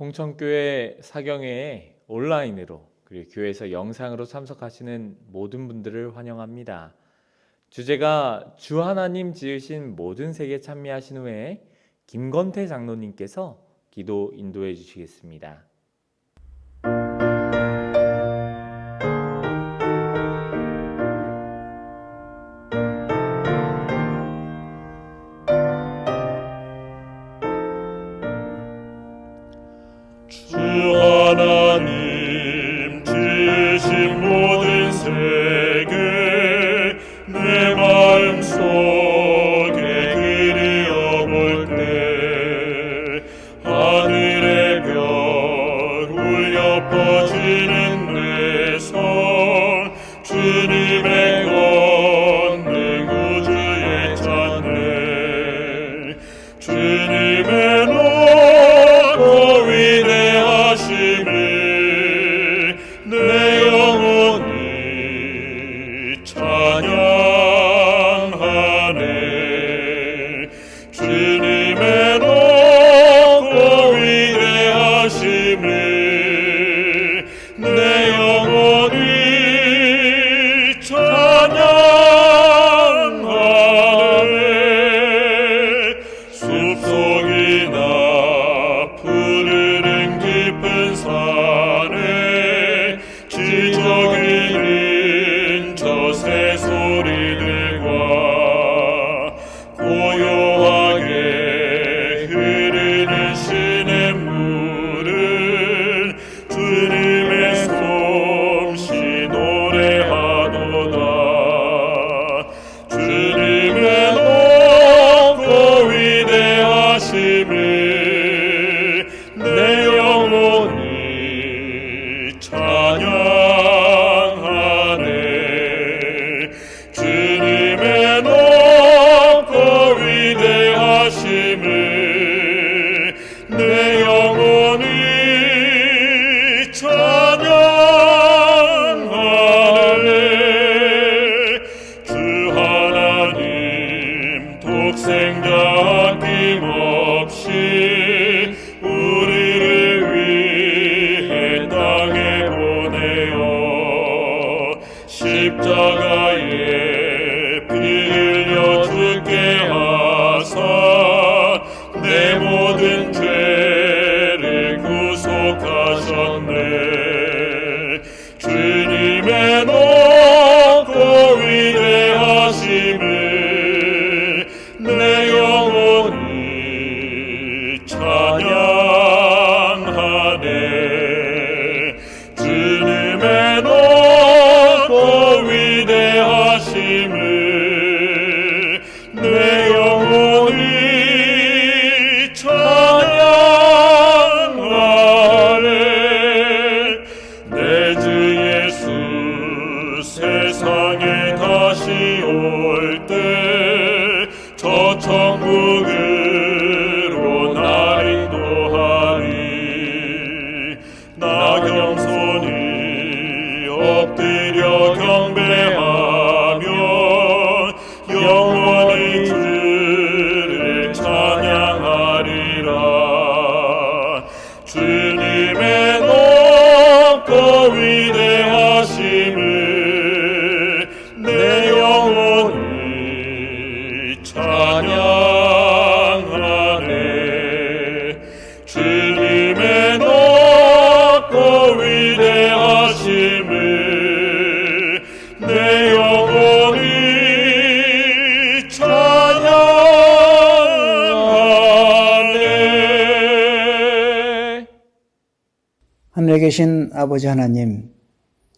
홍천교회 사경회에 온라인으로 그리고 교회에서 영상으로 참석하시는 모든 분들을 환영합니다. 주제가 주 하나님 지으신 모든 세계 찬미하신 후에 김건태 장로님께서 기도 인도해 주시겠습니다. 주 하나님 지으신 모든 세계 내 마음속에 그리어볼 때 하늘의 별 울려 퍼지는 내 손 주님의 권능 우주에 찬네 주님의 높고 위대하심을 내 영혼이 찬양하네 주님의 높고 위대하심을 내 영혼이 찬양하네 숲속이나 푸르른 깊은 산에 지저귀는 저 새소리들과 고요하게 흐르는 시냇물은 주님의 솜씨 노래하도다 주님의 높고 위대하심을 내 영혼이 찬양하네 주님의 높고 위대하심을 내 영혼이 찬양하네 주 하나님 독생자 아낌없이 우리를 위해 땅에 보내어 십자가에 피 흘려 죽게 하사 내 모든 죄를 구속하셨네 주님의 높고 위대하심을 내 영혼이 찬양하네 주님의 높고 위대하심을 내 영혼이 찬양하네 내 주 예수 세상에 다시 올 때 저 천국으로 날 인도하리 나 겸손히 엎드려 경배하며 영원히 주를 찬양하리라 주님의 높고 위대하심을 내 영혼이 찬양하네 주님의 높고 위대하심을 내 영혼이 찬양하네 하늘에 계신 아버지 하나님,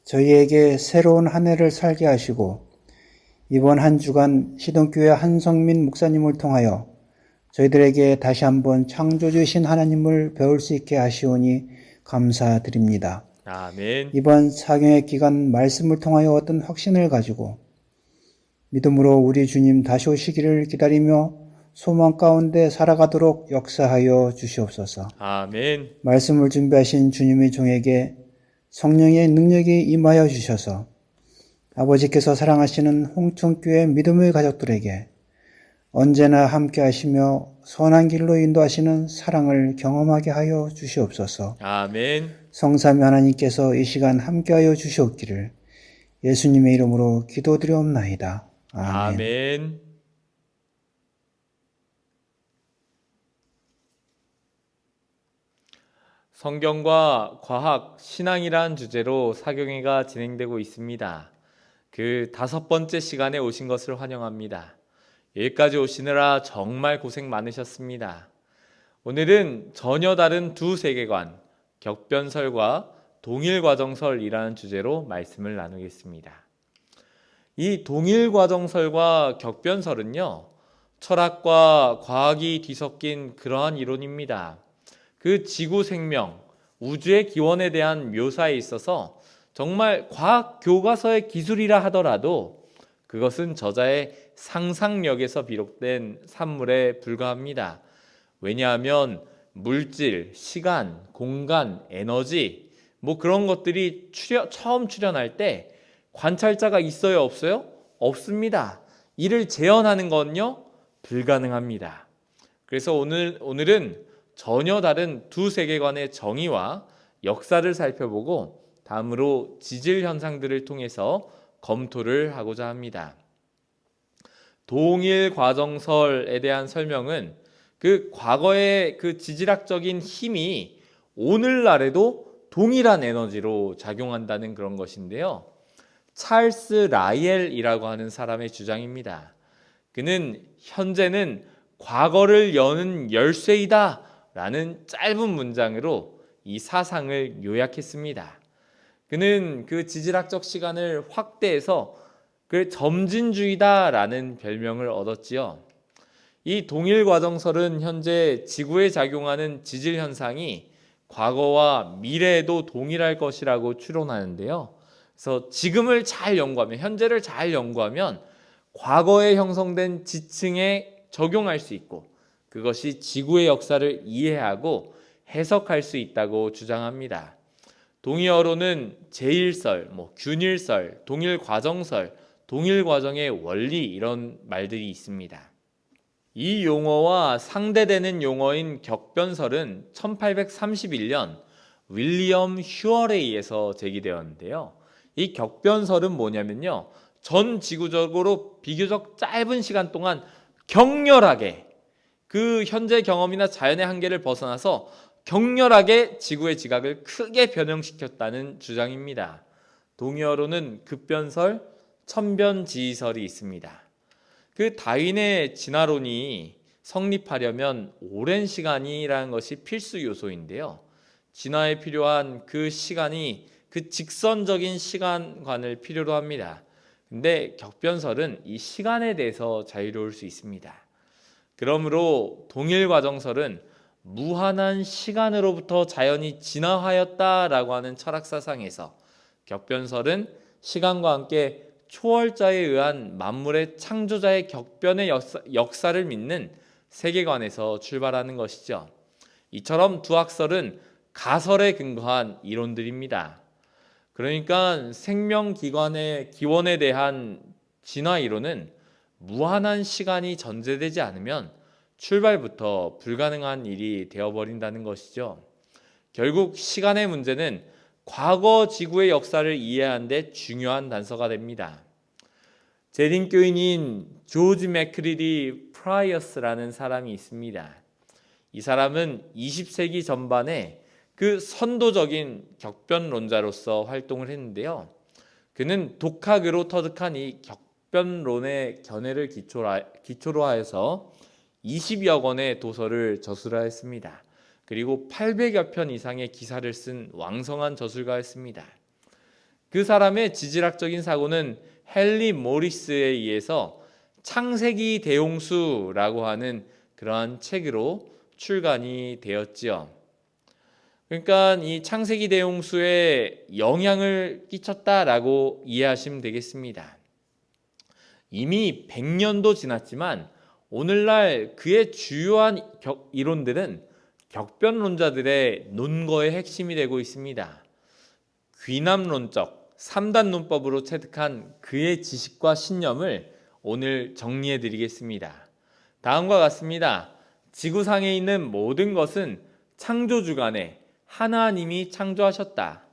저희에게 새로운 한 해를 살게 하시고 이번 한 주간 시동교회 한성민 목사님을 통하여 저희들에게 다시 한번 창조주신 하나님을 배울 수 있게 하시오니 감사드립니다. 아멘. 이번 사경의 기간 말씀을 통하여 어떤 확신을 가지고 믿음으로 우리 주님 다시 오시기를 기다리며 소망 가운데 살아가도록 역사하여 주시옵소서. 아멘. 말씀을 준비하신 주님의 종에게 성령의 능력이 임하여 주셔서 아버지께서 사랑하시는 홍천교회 믿음의 가족들에게 언제나 함께 하시며 선한 길로 인도하시는 사랑을 경험하게 하여 주시옵소서. 아멘. 성삼위 하나님께서 이 시간 함께하여 주시옵기를 예수님의 이름으로 기도드리옵나이다. 아멘. 아멘. 성경과 과학, 신앙이란 주제로 사경회가 진행되고 있습니다. 그 5번째 시간에 오신 것을 환영합니다. 여기까지 오시느라 정말 고생 많으셨습니다. 오늘은 전혀 다른 두 세계관, 격변설과 동일과정설이라는 주제로 말씀을 나누겠습니다. 이 동일과정설과 격변설은요, 철학과 과학이 뒤섞인 그러한 이론입니다. 그 지구 생명, 우주의 기원에 대한 묘사에 있어서 정말 과학 교과서의 기술이라 하더라도 그것은 저자의 상상력에서 비롯된 산물에 불과합니다. 왜냐하면 물질, 시간, 공간, 에너지 그런 것들이 처음 출현할 때 관찰자가 있어요, 없어요? 없습니다. 이를 재현하는 건요, 불가능합니다. 그래서 오늘은 전혀 다른 두 세계관의 정의와 역사를 살펴보고 다음으로 지질 현상들을 통해서 검토를 하고자 합니다. 동일 과정설에 대한 설명은 그 과거의 그 지질학적인 힘이 오늘날에도 동일한 에너지로 작용한다는 그런 것인데요. 찰스 라이엘이라고 하는 사람의 주장입니다. 그는 현재는 과거를 여는 열쇠이다 라는 짧은 문장으로 이 사상을 요약했습니다. 그는 그 지질학적 시간을 확대해서 그 점진주의다라는 별명을 얻었지요. 이 동일과정설은 현재 지구에 작용하는 지질 현상이 과거와 미래에도 동일할 것이라고 추론하는데요. 그래서 지금을 잘 연구하면, 현재를 잘 연구하면 과거에 형성된 지층에 적용할 수 있고 그것이 지구의 역사를 이해하고 해석할 수 있다고 주장합니다. 동의어로는 제1설, 균일설, 동일과정설, 동일과정의 원리 이런 말들이 있습니다. 이 용어와 상대되는 용어인 격변설은 1831년 윌리엄 휴얼에 의해서 제기되었는데요. 이 격변설은 뭐냐면요, 전 지구적으로 비교적 짧은 시간 동안 격렬하게 그 현재 경험이나 자연의 한계를 벗어나서 격렬하게 지구의 지각을 크게 변형시켰다는 주장입니다. 동의어로는 급변설, 천변지휘설이 있습니다. 그 다윈의 진화론이 성립하려면 오랜 시간이라는 것이 필수 요소인데요. 진화에 필요한 그 시간이 그 직선적인 시간관을 필요로 합니다. 근데 격변설은 이 시간에 대해서 자유로울 수 있습니다. 그러므로 동일과정설은 무한한 시간으로부터 자연이 진화하였다라고 하는 철학사상에서 격변설은 시간과 함께 초월자에 의한 만물의 창조자의 격변의 역사를 믿는 세계관에서 출발하는 것이죠. 이처럼 두 학설은 가설에 근거한 이론들입니다. 그러니까 생명기관의 기원에 대한 진화 이론은 무한한 시간이 전제되지 않으면 출발부터 불가능한 일이 되어버린다는 것이죠. 결국 시간의 문제는 과거 지구의 역사를 이해하는 데 중요한 단서가 됩니다. 재림교인인 조지 맥크리디 프라이어스라는 사람이 있습니다. 이 사람은 20세기 전반에 그 선도적인 격변론자로서 활동을 했는데요. 그는 독학으로 터득한 이 격변론의 견해를 기초로 하여서 20여 권의 도서를 저술하였습니다. 그리고 800여 편 이상의 기사를 쓴 왕성한 저술가였습니다. 그 사람의 지질학적인 사고는 헨리 모리스에 의해서 창세기 대홍수라고 하는 그러한 책으로 출간이 되었지요. 그러니까 이 창세기 대홍수에 영향을 끼쳤다라고 이해하시면 되겠습니다. 이미 100년도 지났지만 오늘날 그의 주요한 이론들은 격변론자들의 논거의 핵심이 되고 있습니다. 귀남론적 3단 논법으로 체득한 그의 지식과 신념을 오늘 정리해 드리겠습니다. 다음과 같습니다. 지구상에 있는 모든 것은 창조주간에 하나님이 창조하셨다.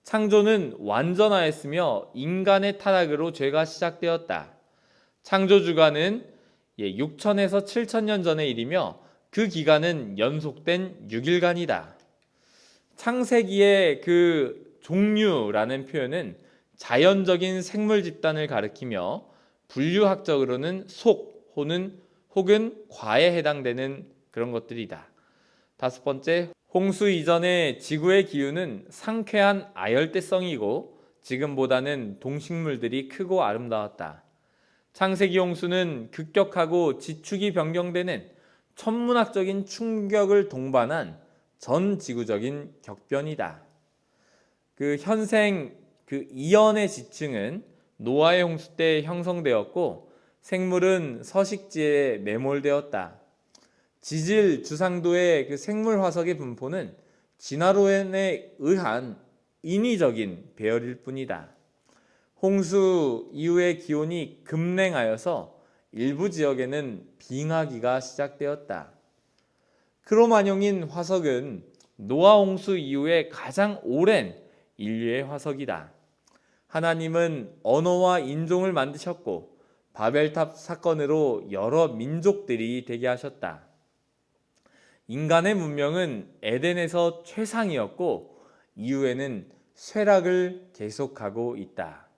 창조는 완전하였으며 인간의 타락으로 죄가 시작되었다. 창조주간은 6천에서 7천년 전의 일이며 그 기간은 연속된 6일간이다. 창세기의 그 종류라는 표현은 자연적인 생물 집단을 가리키며 분류학적으로는 속 혹은 과에 해당되는 그런 것들이다. 다섯 번째, 홍수 이전의 지구의 기후는 상쾌한 아열대성이고 지금보다는 동식물들이 크고 아름다웠다. 창세기 홍수는 급격하고 지축이 변경되는 천문학적인 충격을 동반한 전 지구적인 격변이다. 그 현생 이연의 지층은 노아의 홍수 때 형성되었고 생물은 서식지에 매몰되었다. 지질 주상도의 그 생물 화석의 분포는 진화론에 의한 인위적인 배열일 뿐이다. 홍수 이후의 기온이 급냉하여서 일부 지역에는 빙하기가 시작되었다. 크로마뇽인 화석은 노아 홍수 이후에 가장 오랜 인류의 화석이다. 하나님은 언어와 인종을 만드셨고 바벨탑 사건으로 여러 민족들이 되게 하셨다. 인간의 문명은 에덴에서 최상이었고 이후에는 쇠락을 계속하고 있다.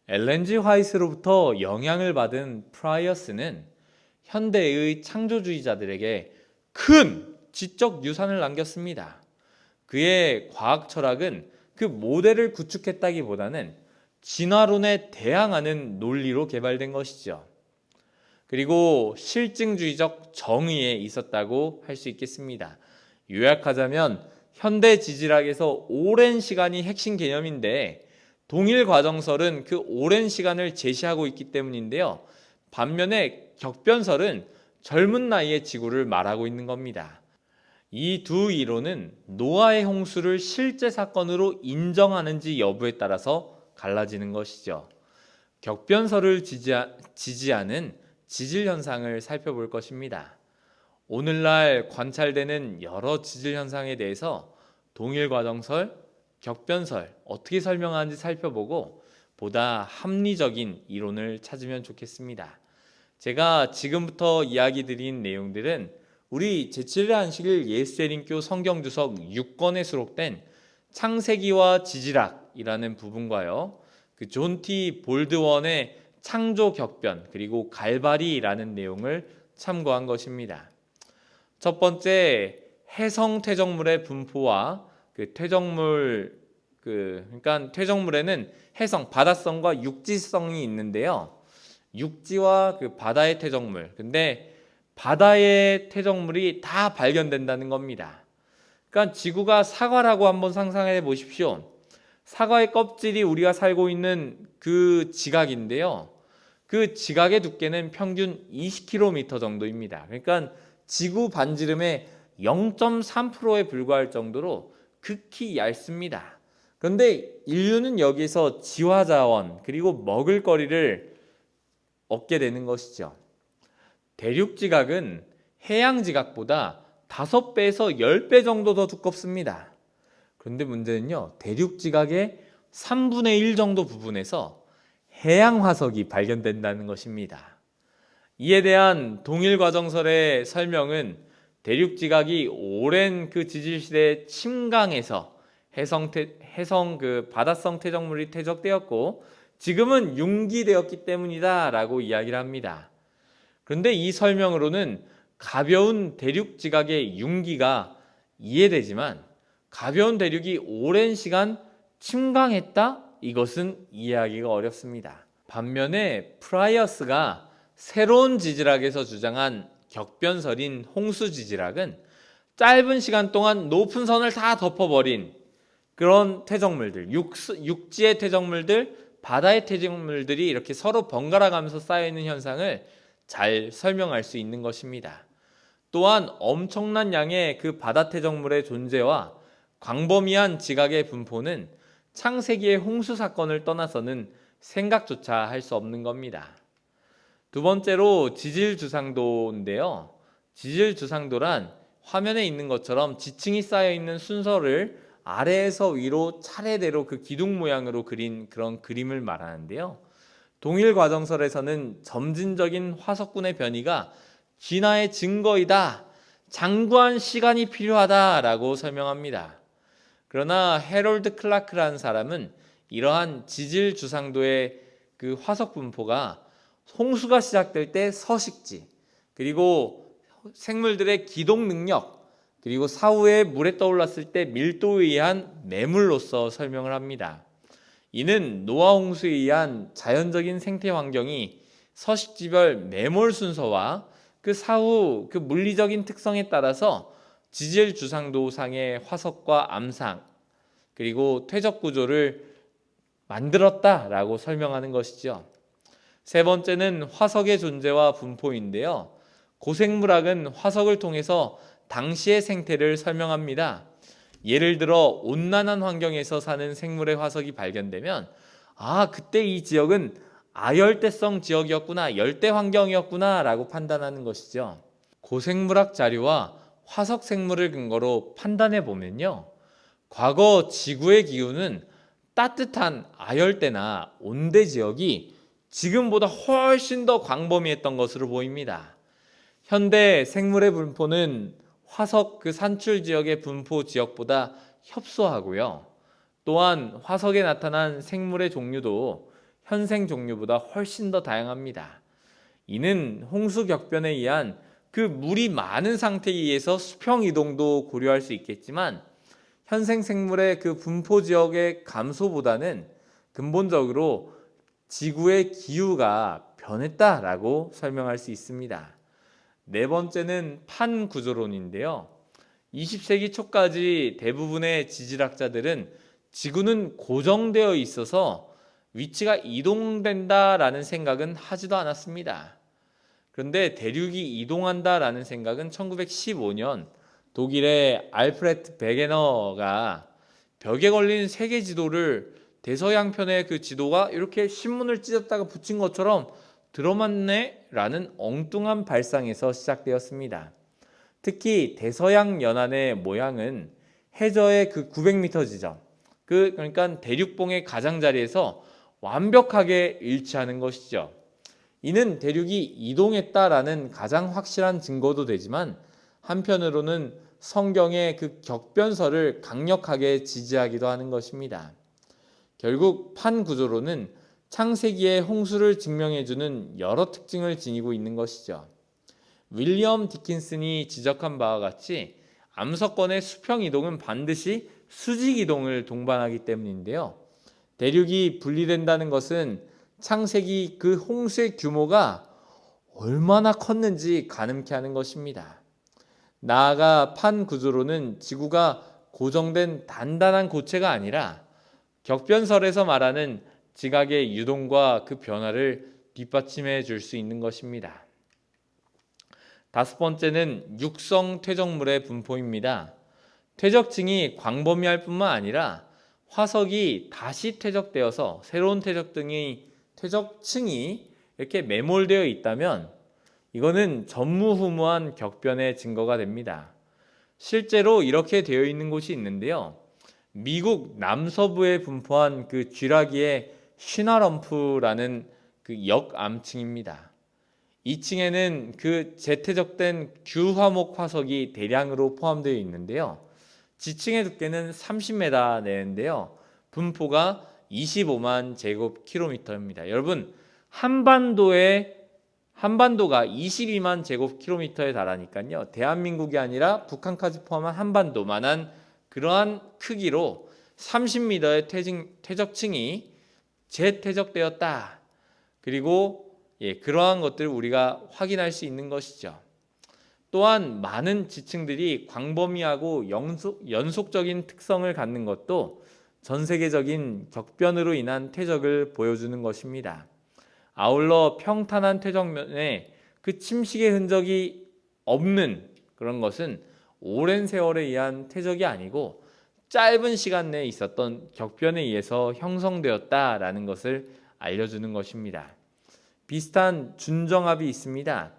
엘렌 G 화이트로부터 영향을 받은 프라이어스는 현대의 창조주의자들에게 큰 지적 유산을 남겼습니다. 그의 과학 철학은 그 모델을 구축했다기보다는 진화론에 대항하는 논리로 개발된 것이죠. 그리고 실증주의적 정의에 있었다고 할 수 있겠습니다. 요약하자면 현대 지질학에서 오랜 시간이 핵심 개념인데 동일 과정설은 그 오랜 시간을 제시하고 있기 때문인데요. 반면에 격변설은 젊은 나이의 지구를 말하고 있는 겁니다. 이 두 이론은 노아의 홍수를 실제 사건으로 인정하는지 여부에 따라서 갈라지는 것이죠. 격변설을 지지하는 지질 현상을 살펴볼 것입니다. 오늘날 관찰되는 여러 지질 현상에 대해서 동일 과정설, 격변설 어떻게 설명하는지 살펴보고 보다 합리적인 이론을 찾으면 좋겠습니다. 제가 지금부터 이야기 드린 내용들은 우리 제7회 안식일 예수재림교 성경주석 6권에 수록된 창세기와 지질학이라는 부분과요, 그 존 T 볼드원의 창조 격변 그리고 갈바리라는 내용을 참고한 것입니다. 첫 번째, 해성 퇴적물의 분포와 그 그러니까 퇴적물에는 해성, 바다성과 육지성이 있는데요. 육지와 그 바다의 퇴적물. 근데 바다의 퇴적물이 다 발견된다는 겁니다. 그러니까 지구가 사과라고 한번 상상해 보십시오. 사과의 껍질이 우리가 살고 있는 그 지각인데요. 그 지각의 두께는 평균 20km 정도입니다. 그러니까 지구 반지름의 0.3%에 불과할 정도로 극히 얇습니다. 그런데 인류는 여기서 지화자원 그리고 먹을거리를 얻게 되는 것이죠. 대륙지각은 해양지각보다 5배에서 10배 정도 더 두껍습니다. 그런데 문제는요, 대륙지각의 3분의 1 정도 부분에서 해양화석이 발견된다는 것입니다. 이에 대한 동일과정설의 설명은 대륙지각이 오랜 그 지질시대에 침강해서 해성 그 바다성 퇴적물이 퇴적되었고 지금은 융기되었기 때문이다 라고 이야기를 합니다. 그런데 이 설명으로는 가벼운 대륙지각의 융기가 이해되지만 가벼운 대륙이 오랜 시간 침강했다? 이것은 이해하기가 어렵습니다. 반면에 프라이어스가 새로운 지질학에서 주장한 격변설인 홍수지질학은 짧은 시간 동안 높은 선을 다 덮어버린 그런 퇴적물들, 육지의 퇴적물들, 바다의 퇴적물들이 이렇게 서로 번갈아 가면서 쌓여있는 현상을 잘 설명할 수 있는 것입니다. 또한 엄청난 양의 그 바다 퇴적물의 존재와 광범위한 지각의 분포는 창세기의 홍수 사건을 떠나서는 생각조차 할 수 없는 겁니다. 두 번째로 지질주상도인데요. 지질주상도란 화면에 있는 것처럼 지층이 쌓여 있는 순서를 아래에서 위로 차례대로 그 기둥 모양으로 그린 그런 그림을 말하는데요. 동일 과정설에서는 점진적인 화석군의 변이가 진화의 증거이다, 장구한 시간이 필요하다라고 설명합니다. 그러나 해롤드 클라크라는 사람은 이러한 지질 주상도의 그 화석 분포가 홍수가 시작될 때 서식지, 그리고 생물들의 기동 능력, 그리고 사후에 물에 떠올랐을 때 밀도에 의한 매물로서 설명을 합니다. 이는 노아 홍수에 의한 자연적인 생태 환경이 서식지별 매몰 순서와 그 사후 그 물리적인 특성에 따라서 지질 주상도상의 화석과 암상 그리고 퇴적 구조를 만들었다라고 설명하는 것이죠. 세 번째는 화석의 존재와 분포인데요. 고생물학은 화석을 통해서 당시의 생태를 설명합니다. 예를 들어 온난한 환경에서 사는 생물의 화석이 발견되면 그때 이 지역은 아열대성 지역이었구나, 열대 환경이었구나 라고 판단하는 것이죠. 고생물학 자료와 화석 생물을 근거로 판단해 보면요, 과거 지구의 기후는 따뜻한 아열대나 온대 지역이 지금보다 훨씬 더 광범위했던 것으로 보입니다. 현대 생물의 분포는 화석 그 산출 지역의 분포 지역보다 협소하고요. 또한 화석에 나타난 생물의 종류도 현생 종류보다 훨씬 더 다양합니다. 이는 홍수 격변에 의한 그 물이 많은 상태에 의해서 수평 이동도 고려할 수 있겠지만 현생 생물의 그 분포 지역의 감소보다는 근본적으로 지구의 기후가 변했다라고 설명할 수 있습니다. 네 번째는 판구조론인데요. 20세기 초까지 대부분의 지질학자들은 지구는 고정되어 있어서 위치가 이동된다라는 생각은 하지도 않았습니다. 그런데 대륙이 이동한다라는 생각은 1915년 독일의 알프레트 베게너가 벽에 걸린 세계 지도를 대서양편의 그 지도가 이렇게 신문을 찢었다가 붙인 것처럼 들어맞네라는 엉뚱한 발상에서 시작되었습니다. 특히 대서양 연안의 모양은 해저의 그 900m 지점, 그러니까 대륙봉의 가장자리에서 완벽하게 일치하는 것이죠. 이는 대륙이 이동했다라는 가장 확실한 증거도 되지만 한편으로는 성경의 그 격변설을 강력하게 지지하기도 하는 것입니다. 결국 판구조론은 창세기의 홍수를 증명해주는 여러 특징을 지니고 있는 것이죠. 윌리엄 디킨슨이 지적한 바와 같이 암석권의 수평 이동은 반드시 수직 이동을 동반하기 때문인데요. 대륙이 분리된다는 것은 창세기 그 홍수의 규모가 얼마나 컸는지 가늠케 하는 것입니다. 나아가 판구조론은 지구가 고정된 단단한 고체가 아니라 격변설에서 말하는 지각의 유동과 그 변화를 뒷받침해 줄 수 있는 것입니다. 다섯 번째는 육성 퇴적물의 분포입니다. 퇴적층이 광범위할 뿐만 아니라 화석이 다시 퇴적되어서 새로운 퇴적층이 이렇게 매몰되어 있다면 이거는 전무후무한 격변의 증거가 됩니다. 실제로 이렇게 되어 있는 곳이 있는데요. 미국 남서부에 분포한 그 쥐라기의 쉬나럼프라는 그 역암층입니다. 이 층에는 그 재퇴적된 규화목 화석이 대량으로 포함되어 있는데요. 지층의 두께는 30m 내인데요. 분포가 25만 제곱킬로미터입니다. 여러분, 한반도가 22만 제곱킬로미터에 달하니까요. 대한민국이 아니라 북한까지 포함한 한반도만한 그러한 크기로 30m의 퇴적층이 재퇴적되었다. 그리고 그러한 것들을 우리가 확인할 수 있는 것이죠. 또한 많은 지층들이 광범위하고 연속적인 특성을 갖는 것도 전 세계적인 격변으로 인한 퇴적을 보여주는 것입니다. 아울러 평탄한 퇴적면에 그 침식의 흔적이 없는 그런 것은 오랜 세월에 의한 퇴적이 아니고 짧은 시간 내에 있었던 격변에 의해서 형성되었다라는 것을 알려주는 것입니다. 비슷한 준정압이 있습니다.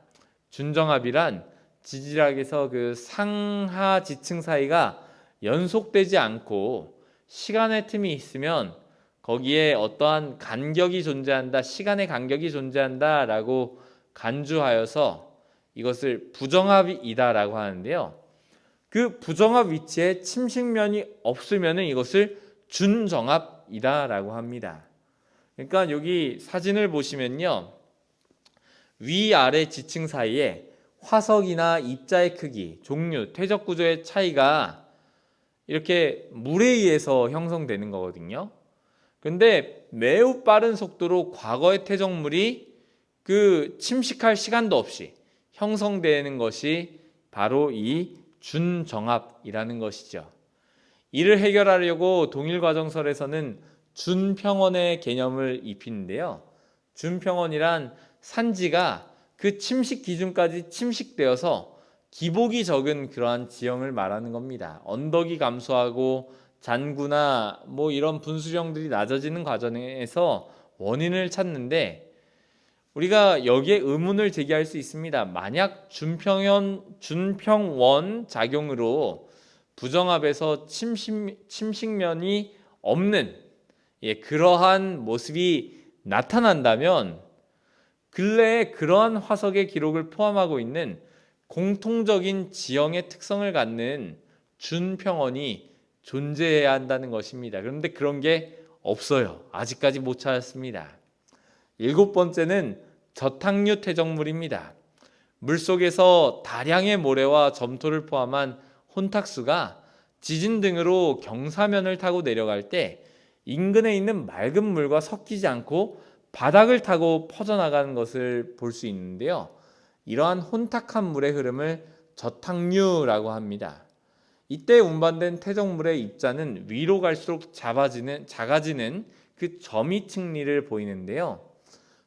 준정압이란 지질학에서 그 상하 지층 사이가 연속되지 않고 시간의 틈이 있으면 거기에 어떠한 간격이 존재한다, 시간의 간격이 존재한다 라고 간주하여서 이것을 부정합이다라고 하는데요. 그 부정합 위치에 침식면이 없으면 이것을 준정합이다라고 합니다. 그러니까 여기 사진을 보시면요, 위아래 지층 사이에 화석이나 입자의 크기, 종류, 퇴적 구조의 차이가 이렇게 물에 의해서 형성되는 거거든요. 그런데 매우 빠른 속도로 과거의 퇴적물이 그 침식할 시간도 없이 형성되는 것이 바로 이 준정합이라는 것이죠. 이를 해결하려고 동일과정설에서는 준평원의 개념을 입히는데요. 준평원이란 산지가 그 침식 기준까지 침식되어서 기복이 적은 그러한 지형을 말하는 겁니다. 언덕이 감소하고 잔구나 이런 분수령들이 낮아지는 과정에서 원인을 찾는데, 우리가 여기에 의문을 제기할 수 있습니다. 만약 준평원 작용으로 부정합에서 침식면이 없는 그러한 모습이 나타난다면 근래에 그러한 화석의 기록을 포함하고 있는 공통적인 지형의 특성을 갖는 준평원이 존재해야 한다는 것입니다. 그런데 그런 게 없어요. 아직까지 못 찾았습니다. 7번째는 저탕류 퇴적물입니다. 물속에서 다량의 모래와 점토를 포함한 혼탁수가 지진 등으로 경사면을 타고 내려갈 때 인근에 있는 맑은 물과 섞이지 않고 바닥을 타고 퍼져나가는 것을 볼 수 있는데요. 이러한 혼탁한 물의 흐름을 저탕류라고 합니다. 이때 운반된 퇴적물의 입자는 위로 갈수록 작아지는 그 점이층리를 보이는데요.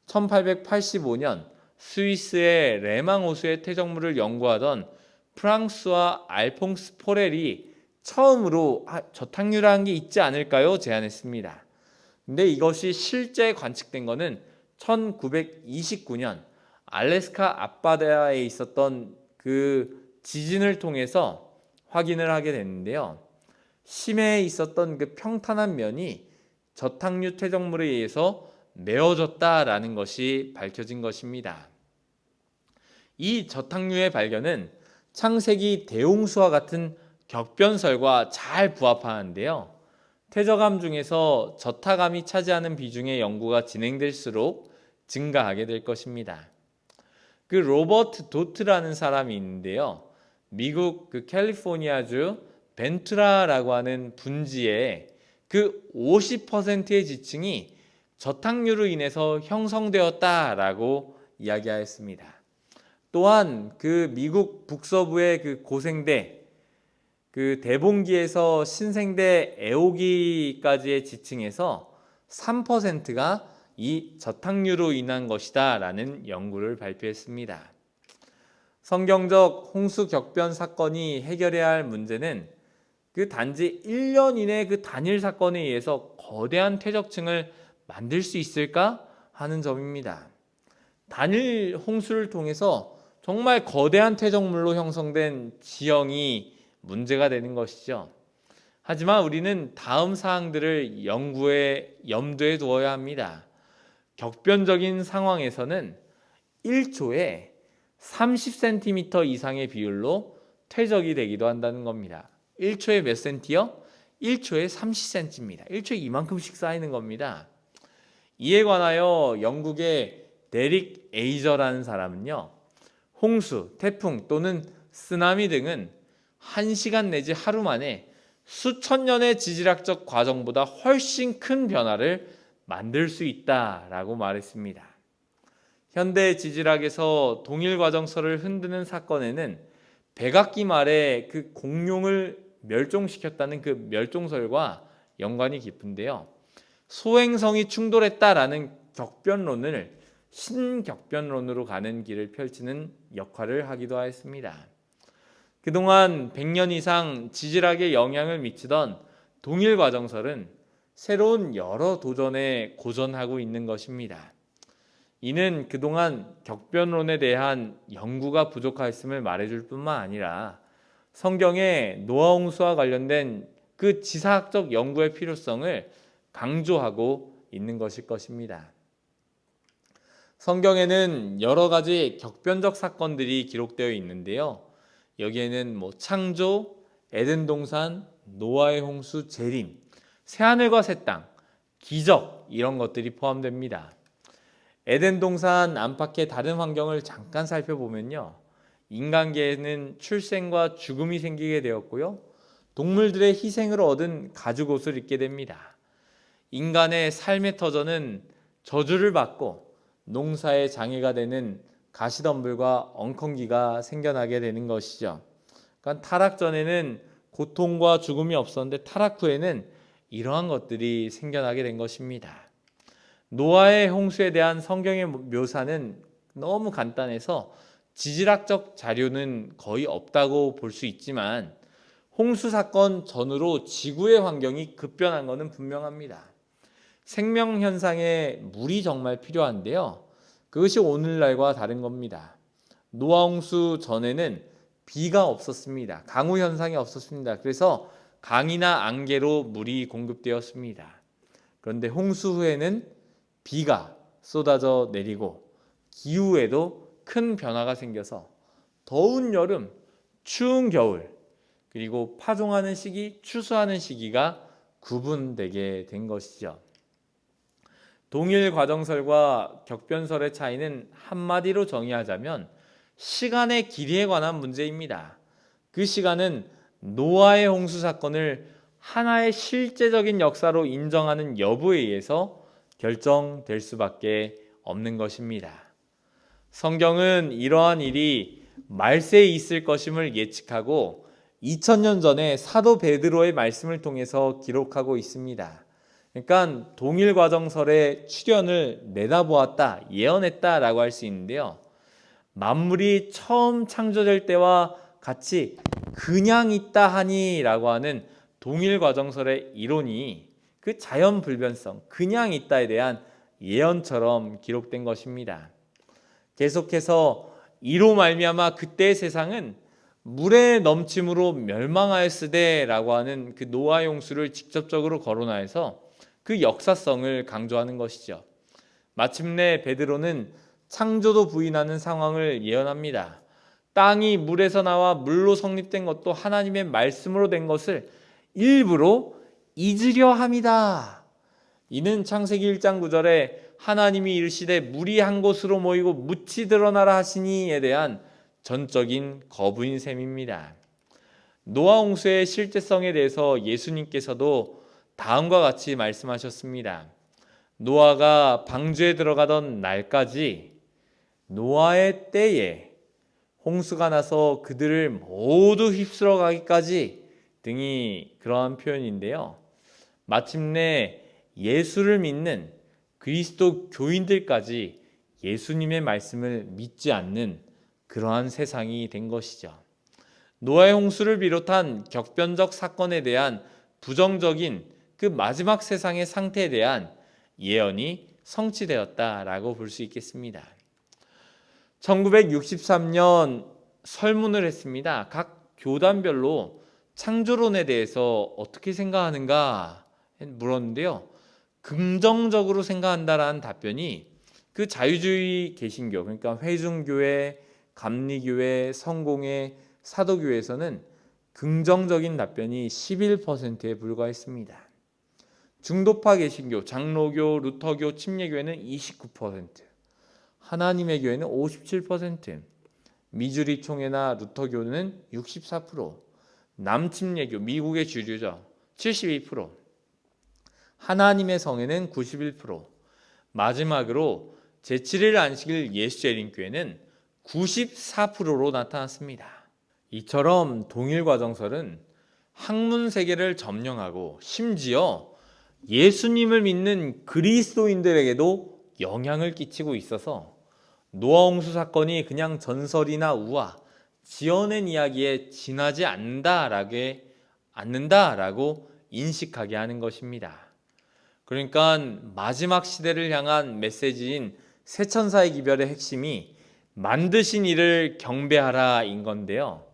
1885년 스위스의 레망 호수의 퇴적물을 연구하던 프랑스와 알퐁스 포렐이 처음으로 저탕류라는 게 있지 않을까요? 제안했습니다. 근데 이것이 실제 관측된 것은 1929년 알래스카 앞바다에 있었던 그 지진을 통해서 확인을 하게 됐는데요. 심해에 있었던 그 평탄한 면이 저탕류 퇴적물에 의해서 메어졌다라는 것이 밝혀진 것입니다. 이 저탕류의 발견은 창세기 대홍수와 같은 격변설과 잘 부합하는데요. 퇴적암 중에서 저타감이 차지하는 비중의 연구가 진행될수록 증가하게 될 것입니다. 그 로버트 도트라는 사람이 있는데요. 미국 그 캘리포니아주 벤투라라고 하는 분지에 그 50%의 지층이 저탕류로 인해서 형성되었다라고 이야기하였습니다. 또한 그 미국 북서부의 그 고생대, 그 대봉기에서 신생대 애오기까지의 지층에서 3%가 이 저탕류로 인한 것이다 라는 연구를 발표했습니다. 성경적 홍수 격변 사건이 해결해야 할 문제는 그 단지 1년 이내 그 단일 사건에 의해서 거대한 퇴적층을 만들 수 있을까 하는 점입니다. 단일 홍수를 통해서 정말 거대한 퇴적물로 형성된 지형이 문제가 되는 것이죠. 하지만 우리는 다음 사항들을 염두에 두어야 합니다. 격변적인 상황에서는 1초에 30cm 이상의 비율로 퇴적이 되기도 한다는 겁니다. 1초에 몇 센티요? 1초에 30cm입니다. 1초에 이만큼씩 쌓이는 겁니다. 이에 관하여 영국의 데릭 에이저라는 사람은요, 홍수, 태풍 또는 쓰나미 등은 1시간 내지 하루 만에 수천 년의 지질학적 과정보다 훨씬 큰 변화를 만들 수 있다라고 말했습니다. 현대 지질학에서 동일과정설을 흔드는 사건에는 백악기 말에 그 공룡을 멸종시켰다는 그 멸종설과 연관이 깊은데요. 소행성이 충돌했다라는 격변론을 신격변론으로 가는 길을 펼치는 역할을 하기도 하였습니다. 그동안 100년 이상 지질학에 영향을 미치던 동일과정설은 새로운 여러 도전에 고전하고 있는 것입니다. 이는 그동안 격변론에 대한 연구가 부족하였음을 말해줄 뿐만 아니라 성경의 노아 홍수와 관련된 그 지사학적 연구의 필요성을 강조하고 있는 것일 것입니다. 성경에는 여러 가지 격변적 사건들이 기록되어 있는데요. 여기에는 창조, 에덴 동산, 노아의 홍수, 재림, 새하늘과 새 땅, 기적 이런 것들이 포함됩니다. 에덴 동산 안팎의 다른 환경을 잠깐 살펴보면요. 인간계에는 출생과 죽음이 생기게 되었고요. 동물들의 희생으로 얻은 가죽옷을 입게 됩니다. 인간의 삶의 터전은 저주를 받고 농사에 장애가 되는 가시덤불과 엉겅기가 생겨나게 되는 것이죠. 그러니까 타락 전에는 고통과 죽음이 없었는데 타락 후에는 이러한 것들이 생겨나게 된 것입니다. 노아의 홍수에 대한 성경의 묘사는 너무 간단해서 지질학적 자료는 거의 없다고 볼 수 있지만 홍수 사건 전후로 지구의 환경이 급변한 것은 분명합니다. 생명 현상에 물이 정말 필요한데요. 그것이 오늘날과 다른 겁니다. 노아 홍수 전에는 비가 없었습니다. 강우 현상이 없었습니다. 그래서 강이나 안개로 물이 공급되었습니다. 그런데 홍수 후에는 비가 쏟아져 내리고 기후에도 큰 변화가 생겨서 더운 여름, 추운 겨울, 그리고 파종하는 시기, 추수하는 시기가 구분되게 된 것이죠. 동일 과정설과 격변설의 차이는 한마디로 정의하자면 시간의 길이에 관한 문제입니다. 그 시간은 노아의 홍수 사건을 하나의 실제적인 역사로 인정하는 여부에 의해서 결정될 수밖에 없는 것입니다. 성경은 이러한 일이 말세에 있을 것임을 예측하고 2000년 전에 사도 베드로의 말씀을 통해서 기록하고 있습니다. 그러니까 동일 과정설의 출현을 내다보았다, 예언했다라고 할 수 있는데요. 만물이 처음 창조될 때와 같이 그냥 있다 하니라고 하는 동일 과정설의 이론이 그 자연 불변성, 그냥 있다에 대한 예언처럼 기록된 것입니다. 계속해서 이로 말미암아 그때의 세상은 물의 넘침으로 멸망하였으되라고 하는 그 노아 홍수를 직접적으로 거론하여서 그 역사성을 강조하는 것이죠. 마침내 베드로는 창조도 부인하는 상황을 예언합니다. 땅이 물에서 나와 물로 성립된 것도 하나님의 말씀으로 된 것을 일부러 잊으려 함이다. 이는 창세기 1장 9절에 하나님이 이르시되 물이 한 곳으로 모이고 묻이 드러나라 하시니에 대한 전적인 거부인 셈입니다. 노아 홍수의 실제성에 대해서 예수님께서도 다음과 같이 말씀하셨습니다. 노아가 방주에 들어가던 날까지 노아의 때에 홍수가 나서 그들을 모두 휩쓸어 가기까지 등이 그러한 표현인데요. 마침내 예수를 믿는 그리스도 교인들까지 예수님의 말씀을 믿지 않는 그러한 세상이 된 것이죠. 노아의 홍수를 비롯한 격변적 사건에 대한 부정적인 그 마지막 세상의 상태에 대한 예언이 성취되었다라고 볼 수 있겠습니다. 1963년 설문을 했습니다. 각 교단별로 창조론에 대해서 어떻게 생각하는가 물었는데요. 긍정적으로 생각한다라는 답변이 그 자유주의 개신교, 그러니까 회중교회, 감리교회, 성공회, 사도교회에서는 긍정적인 답변이 11%에 불과했습니다. 중도파 개신교, 장로교, 루터교, 침례교회는 29%, 하나님의 교회는 57%, 미주리 총회나 루터교는 64%, 남침례교, 미국의 주류죠, 72%, 하나님의 성회는 91%, 마지막으로 제7일 안식일 예수재림교회는 94%로 나타났습니다. 이처럼 동일과정설은 학문 세계를 점령하고 심지어 예수님을 믿는 그리스도인들에게도 영향을 끼치고 있어서 노아 홍수 사건이 그냥 전설이나 우화, 지어낸 이야기에 지나지 않는다라고 인식하게 하는 것입니다. 그러니까 마지막 시대를 향한 메시지인 새 천사의 기별의 핵심이 만드신 이를 경배하라인 건데요.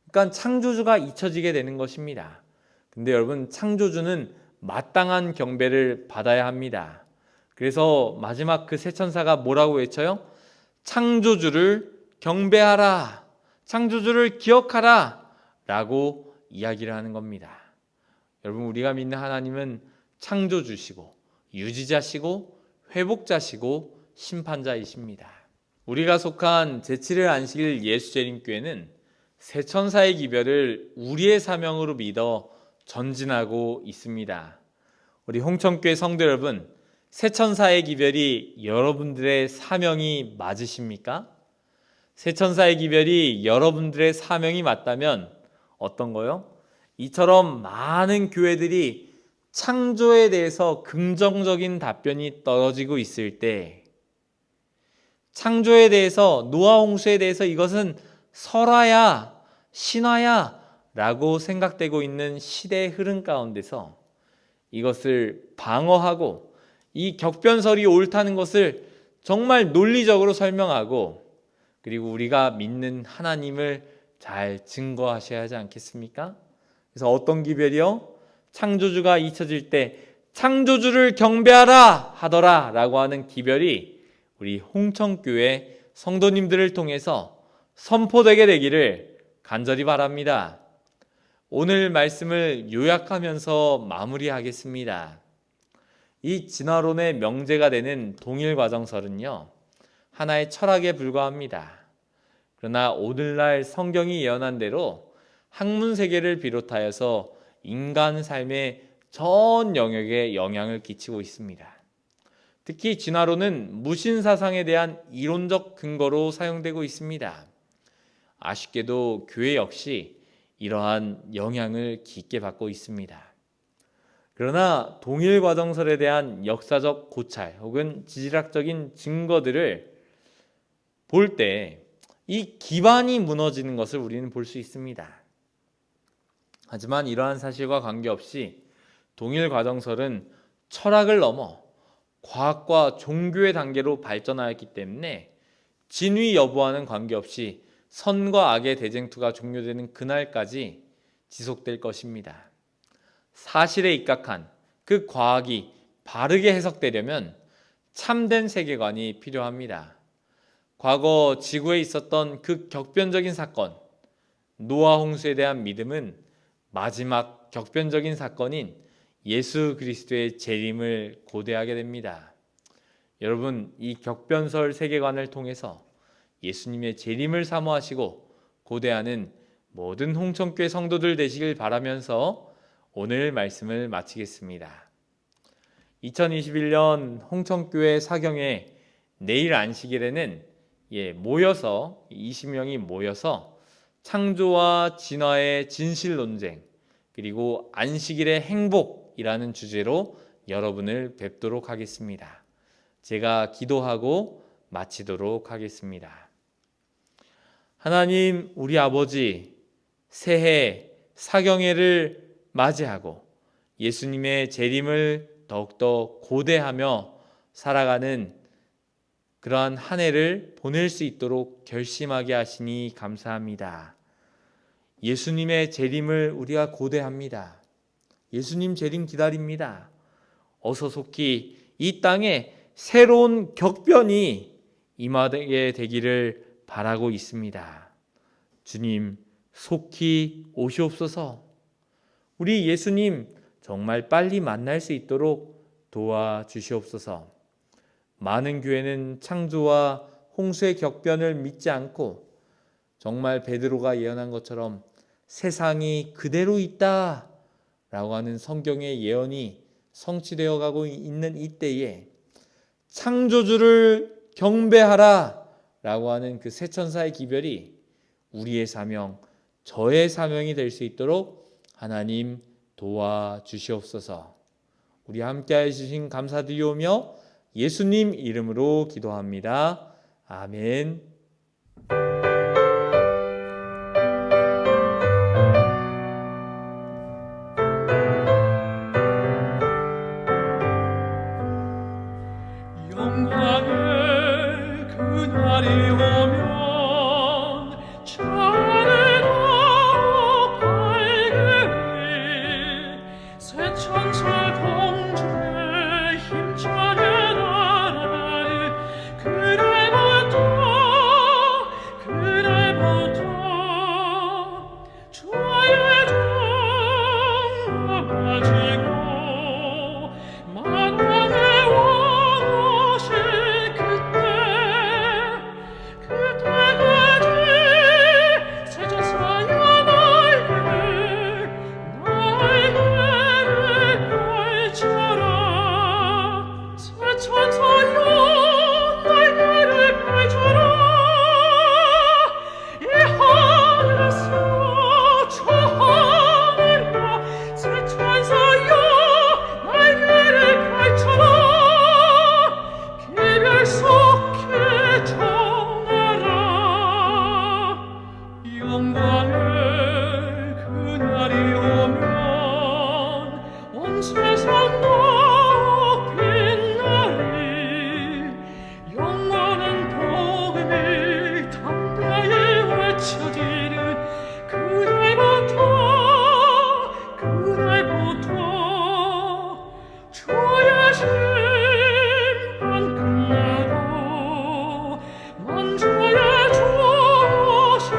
그러니까 창조주가 잊혀지게 되는 것입니다. 근데 여러분, 창조주는 마땅한 경배를 받아야 합니다. 그래서 마지막 그 새 천사가 뭐라고 외쳐요? 창조주를 경배하라, 창조주를 기억하라 라고 이야기를 하는 겁니다. 여러분, 우리가 믿는 하나님은 창조주시고 유지자시고 회복자시고 심판자이십니다. 우리가 속한 제7일 안식일 예수재림교회는 새 천사의 기별을 우리의 사명으로 믿어 전진하고 있습니다. 우리 홍천교회 성도 여러분, 새 천사의 기별이 여러분들의 사명이 맞으십니까? 새 천사의 기별이 여러분들의 사명이 맞다면 어떤 거요? 이처럼 많은 교회들이 창조에 대해서 긍정적인 답변이 떨어지고 있을 때, 창조에 대해서, 노아 홍수에 대해서 이것은 설화야, 신화야 라고 생각되고 있는 시대의 흐름 가운데서 이것을 방어하고 이 격변설이 옳다는 것을 정말 논리적으로 설명하고, 그리고 우리가 믿는 하나님을 잘 증거하셔야 하지 않겠습니까? 그래서 어떤 기별이요? 창조주가 잊혀질 때 창조주를 경배하라 하더라 라고 하는 기별이 우리 홍천교회 성도님들을 통해서 선포되게 되기를 간절히 바랍니다. 오늘 말씀을 요약하면서 마무리하겠습니다. 이 진화론의 명제가 되는 동일과정설은요, 하나의 철학에 불과합니다. 그러나 오늘날 성경이 예언한 대로 학문 세계를 비롯하여서 인간 삶의 전 영역에 영향을 끼치고 있습니다. 특히 진화론은 무신 사상에 대한 이론적 근거로 사용되고 있습니다. 아쉽게도 교회 역시 이러한 영향을 깊게 받고 있습니다. 그러나 동일과정설에 대한 역사적 고찰 혹은 지질학적인 증거들을 볼 때 이 기반이 무너지는 것을 우리는 볼 수 있습니다. 하지만 이러한 사실과 관계없이 동일과정설은 철학을 넘어 과학과 종교의 단계로 발전하였기 때문에 진위 여부와는 관계없이 선과 악의 대쟁투가 종료되는 그날까지 지속될 것입니다. 사실에 입각한 그 과학이 바르게 해석되려면 참된 세계관이 필요합니다. 과거 지구에 있었던 그 격변적인 사건, 노아 홍수에 대한 믿음은 마지막 격변적인 사건인 예수 그리스도의 재림을 고대하게 됩니다. 여러분, 이 격변설 세계관을 통해서 예수님의 재림을 사모하시고 고대하는 모든 홍천교회 성도들 되시길 바라면서 오늘 말씀을 마치겠습니다. 2021년 홍천교회 사경에 내일 안식일에는 모여서 20명이 모여서 창조와 진화의 진실 논쟁, 그리고 안식일의 행복이라는 주제로 여러분을 뵙도록 하겠습니다. 제가 기도하고 마치도록 하겠습니다. 하나님, 우리 아버지, 새해 사경회를 맞이하고 예수님의 재림을 더욱더 고대하며 살아가는 그러한 한 해를 보낼 수 있도록 결심하게 하시니 감사합니다. 예수님의 재림을 우리가 고대합니다. 예수님 재림 기다립니다. 어서 속히 이 땅에 새로운 격변이 임하게 되기를 바라고 있습니다. 주님, 속히 오시옵소서. 우리 예수님 정말 빨리 만날 수 있도록 도와주시옵소서. 많은 교회는 창조와 홍수의 격변을 믿지 않고 정말 베드로가 예언한 것처럼 세상이 그대로 있다 라고 하는 성경의 예언이 성취되어 가고 있는 이때에 창조주를 경배하라 라고 하는 그 새 천사의 기별이 우리의 사명, 저의 사명이 될 수 있도록 하나님 도와주시옵소서. 우리 함께해 주신 감사드리오며 예수님 이름으로 기도합니다. 아멘. 영광의 그날이 오면 온 세상 더 빛나리 영원한 복음이 담대히 외쳐지는 그날부터 주의 심판 끝나고 만주의 주실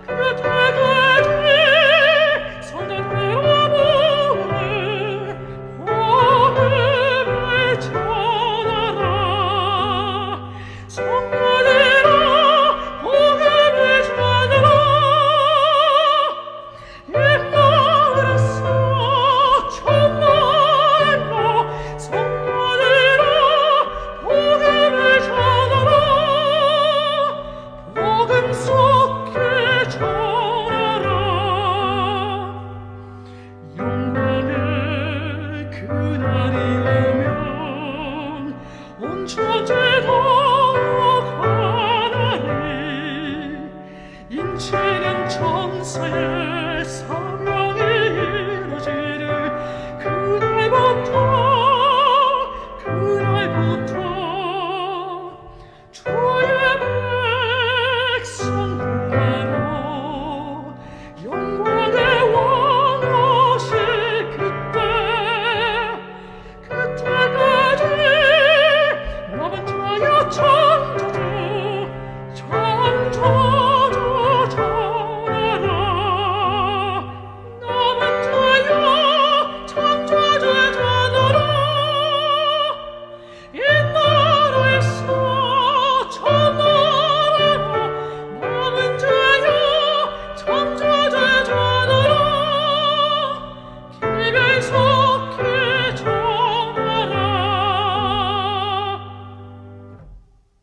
그때까지 성도들과 복음을 전하라 성도들아 복음을 전하라 옛날에서 정말로 성도들아 복음을 전하라 복음 속에 전하라 영광의 그날이 오면 온 천지도 가나니 인체는 천사의